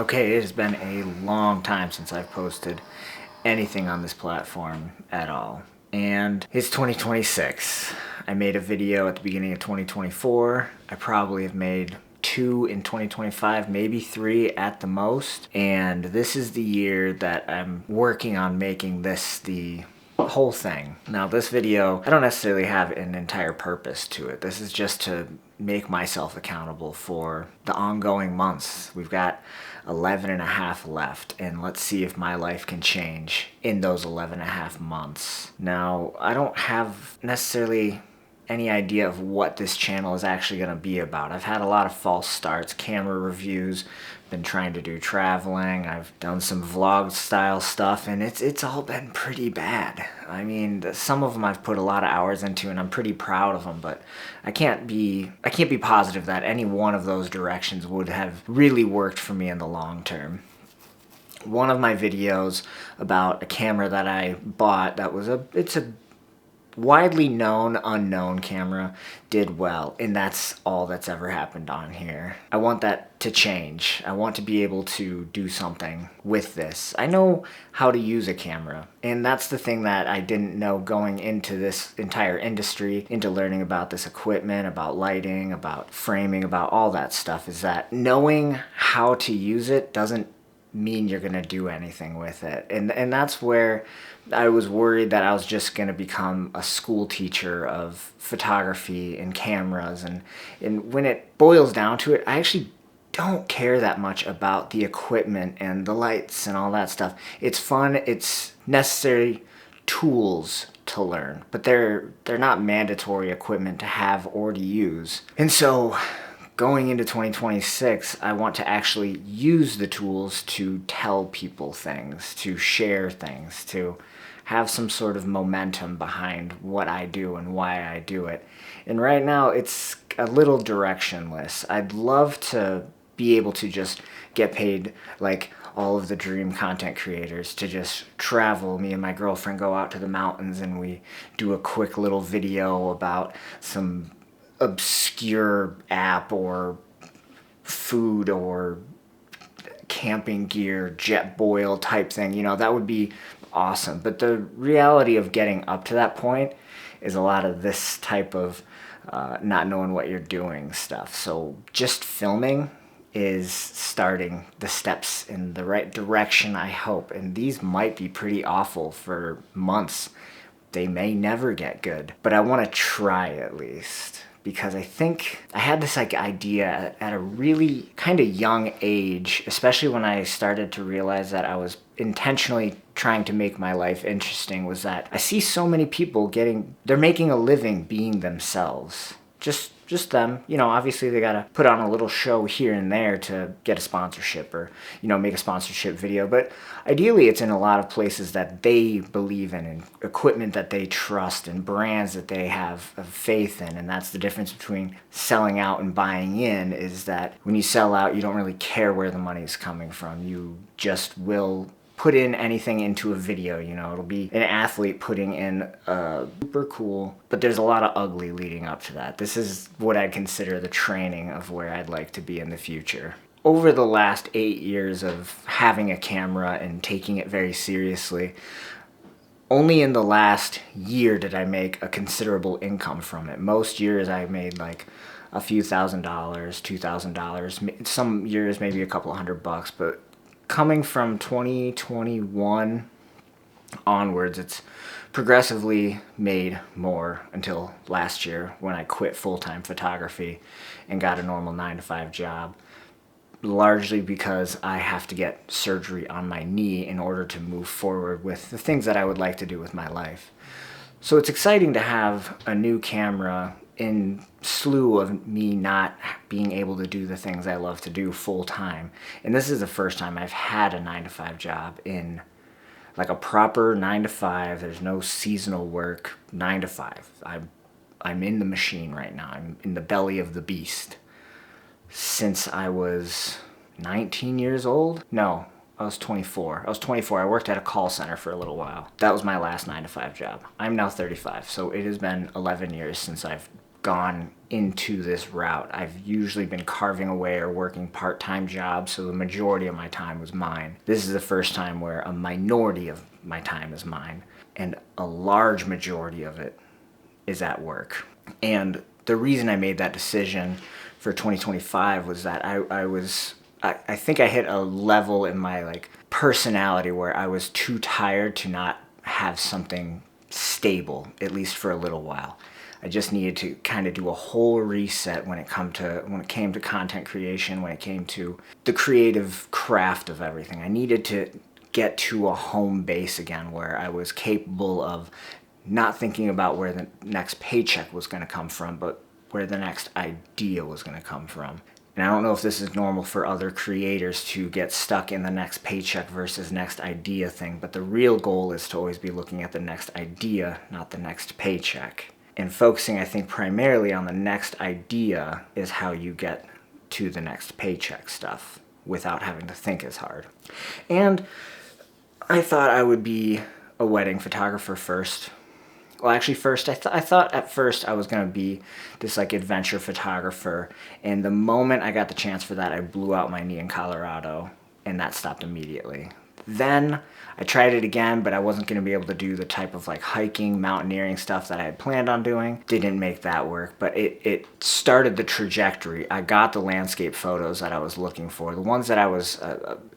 Okay, it has been a long time since I've posted anything on this platform at all. And it's 2026. I made a video at the beginning of 2024. I probably have made 2 in 2025, maybe 3 at the most. And this is the year that I'm working on making this the whole thing. Now this video, I don't necessarily have an entire purpose to it. This is just to make myself accountable for the ongoing months. We've got 11 and a half left, and let's see if my life can change in those 11 and a half months. Now, I don't have necessarily any idea of what this channel is actually going to be about. I've had a lot of false starts, camera reviews, been trying to do traveling, I've done some vlog style stuff, and it's all been pretty bad. I mean, some of them I've put a lot of hours into and I'm pretty proud of them, but I can't be positive that any one of those directions would have really worked for me in the long term. One of my videos about a camera that I bought that was it's a widely known unknown camera did well, and that's all that's ever happened on here. I want that to change. I want to be able to do something with this. I know how to use a camera, and that's the thing that I didn't know going into this entire industry, into learning about this equipment, about lighting, about framing, about all that stuff, is that knowing how to use it doesn't mean you're gonna do anything with it. And that's where I was worried that I was just gonna become a school teacher of photography and cameras, and when it boils down to it, I actually don't care that much about the equipment and the lights and all that stuff. It's fun, it's necessary tools to learn, but they're not mandatory equipment to have or to use. And so going into 2026, I want to actually use the tools to tell people things, to share things, to have some sort of momentum behind what I do and why I do it. And right now, it's a little directionless. I'd love to be able to just get paid like all of the dream content creators, to just travel. Me and my girlfriend go out to the mountains and we do a quick little video about some obscure app or food or camping gear, jet boil type thing. You know, that would be awesome. But the reality of getting up to that point is a lot of this type of not knowing what you're doing stuff. So just filming is starting the steps in the right direction, I hope. And these might be pretty awful for months. They may never get good, but I want to try at least. Because I think I had this idea at a really kind of young age, especially when I started to realize that I was intentionally trying to make my life interesting, was that I see so many people they're making a living being themselves. Just them. You know, obviously they gotta put on a little show here and there to get a sponsorship or, you know, make a sponsorship video. But ideally it's in a lot of places that they believe in, and equipment that they trust, and brands that they have a faith in. And that's the difference between selling out and buying in, is that when you sell out, you don't really care where the money is coming from. You just will put in anything into a video, you know, it'll be an athlete putting in super cool, but there's a lot of ugly leading up to that. This is what I'd consider the training of where I'd like to be in the future. Over the last 8 years of having a camera and taking it very seriously, only in the last year did I make a considerable income from it. Most years I made like a few $1,000, $2,000, some years maybe a couple $100, but coming from 2021 onwards, it's progressively made more until last year when I quit full-time photography and got a normal 9-to-5 job, largely because I have to get surgery on my knee in order to move forward with the things that I would like to do with my life. So it's exciting to have a new camera in slew of me not being able to do the things I love to do full time. And this is the first time I've had a 9-to-5 job in like a proper 9-to-5. There's no seasonal work, 9-to-5. I'm in the machine right now. I'm in the belly of the beast. Since I was 19 years old? No, I was 24. I worked at a call center for a little while. That was my last 9-to-5 job. I'm now 35, so it has been 11 years since I've gone into this route. I've usually been carving away or working part-time jobs, so the majority of my time was mine. This is the first time where a minority of my time is mine, and a large majority of it is at work. And the reason I made that decision for 2025 was that I think I hit a level in my like personality where I was too tired to not have something stable, at least for a little while. I just needed to kind of do a whole reset when it came to content creation, when it came to the creative craft of everything. I needed to get to a home base again where I was capable of not thinking about where the next paycheck was going to come from, but where the next idea was going to come from. And I don't know if this is normal for other creators to get stuck in the next paycheck versus next idea thing, but the real goal is to always be looking at the next idea, not the next paycheck. And focusing, I think, primarily on the next idea is how you get to the next paycheck stuff without having to think as hard. And I thought I would be a wedding photographer first. Well, actually, I thought at first I was going to be this like adventure photographer, and the moment I got the chance for that, I blew out my knee in Colorado, and that stopped immediately. Then I tried it again, but I wasn't going to be able to do the type of like hiking, mountaineering stuff that I had planned on doing. Didn't make that work, but it started the trajectory. I got the landscape photos that I was looking for, the ones that I was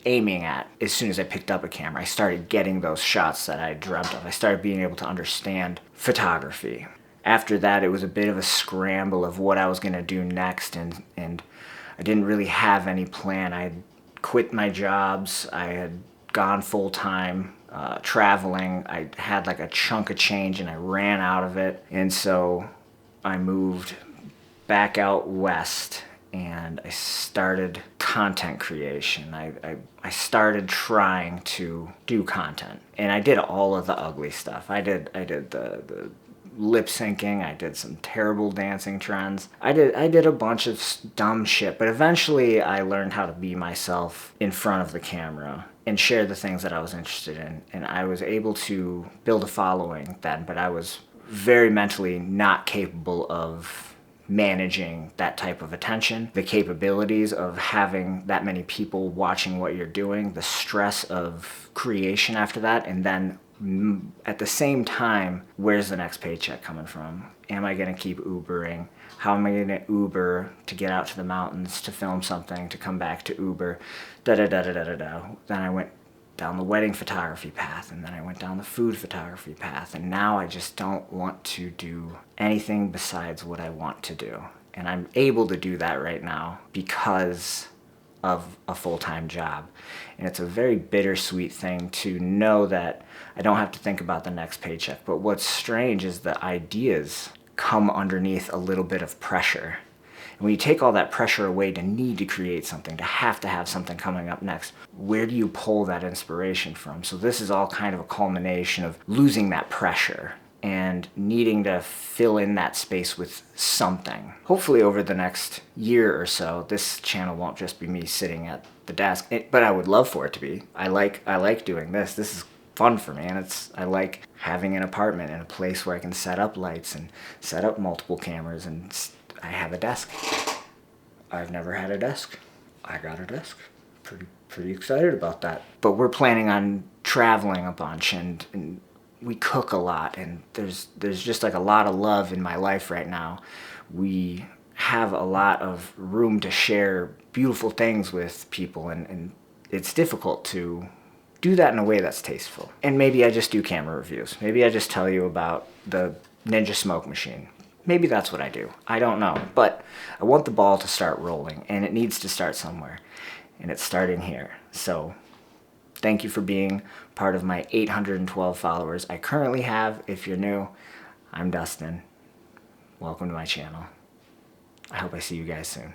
aiming at. As soon as I picked up a camera, I started getting those shots that I dreamt of. I started being able to understand photography. After that, it was a bit of a scramble of what I was going to do next, and I didn't really have any plan. I had quit my jobs. I had gone full-time traveling. I had like a chunk of change and I ran out of it. And so I moved back out west and I started content creation. I started trying to do content, and I did all of the ugly stuff. I did the lip syncing. I did some terrible dancing trends. I did a bunch of dumb shit, but eventually I learned how to be myself in front of the camera and share the things that I was interested in. And I was able to build a following then, but I was very mentally not capable of managing that type of attention, the capabilities of having that many people watching what you're doing, the stress of creation after that, and then at the same time, where's the next paycheck coming from? Am I going to keep Ubering? How am I going to Uber to get out to the mountains to film something, to come back to Uber, da-da-da-da-da-da-da. Then I went down the wedding photography path, and then I went down the food photography path, and now I just don't want to do anything besides what I want to do. And I'm able to do that right now because of a full-time job. And it's a very bittersweet thing to know that I don't have to think about the next paycheck. But what's strange is the ideas come underneath a little bit of pressure. And when you take all that pressure away to need to create something, to have something coming up next, where do you pull that inspiration from? So this is all kind of a culmination of losing that pressure and needing to fill in that space with something. Hopefully over the next year or so, this channel won't just be me sitting at the desk, but I would love for it to be. I like doing this. This is fun for me, and I like having an apartment and a place where I can set up lights and set up multiple cameras, and I have a desk. I've never had a desk. I got a desk. Pretty excited about that. But we're planning on traveling a bunch, and we cook a lot, and there's just like a lot of love in my life right now. We have a lot of room to share beautiful things with people, and it's difficult to do that in a way that's tasteful. And maybe I just do camera reviews. Maybe I just tell you about the Ninja smoke machine. Maybe that's what I do. I don't know. But I want the ball to start rolling, and it needs to start somewhere. And it's starting here. So thank you for being part of my 812 followers I currently have. If you're new, I'm Dustin. Welcome to my channel. I hope I see you guys soon.